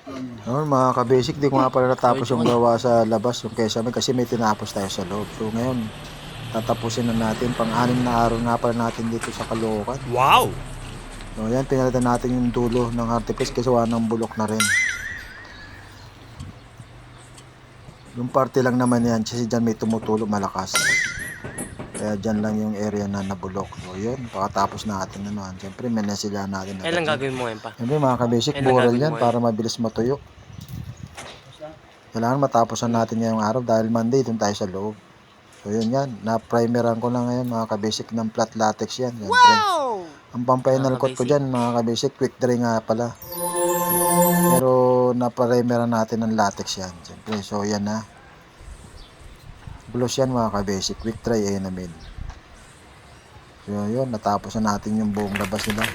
Noon mga ka-basic, di ko nga pala natapos yung gawa sa labas, yung Kesame, kasi may tinapos tayo sa loob. So ngayon, tatapusin na natin. Pang-anim na araw nga pala natin dito sa Caloocan. Wow! So yan, pinalitan natin yung dulo ng artifice kasi wala ng bulok na rin. Yung parte lang naman yan, kasi dyan may tumutulo malakas. Kaya dyan lang yung area na nabulok. So yun, pakatapos natin na naman. Siyempre, menasila natin agad Kailan yan. gagawin mo ngayon pa? Siyempre mga ka-basic, Kailan bural gagawin mo yan ngayon? para mabilis matuyo. Kailangan matapos na natin ngayong araw dahil Monday, dun tayo sa loob. So yun yan, na-primeran ko na ngayon mga ka-basic ng flat latex yan. Siyempre. Ang pang-final coat ko dyan mga ka-basic, quick dry nga pala. Pero na-primeran natin ng latex yan. Siyempre, so yan na. Gloss yan mga ka-basic, quick dry enamel. So yun, natapos na natin yung buong labas nila.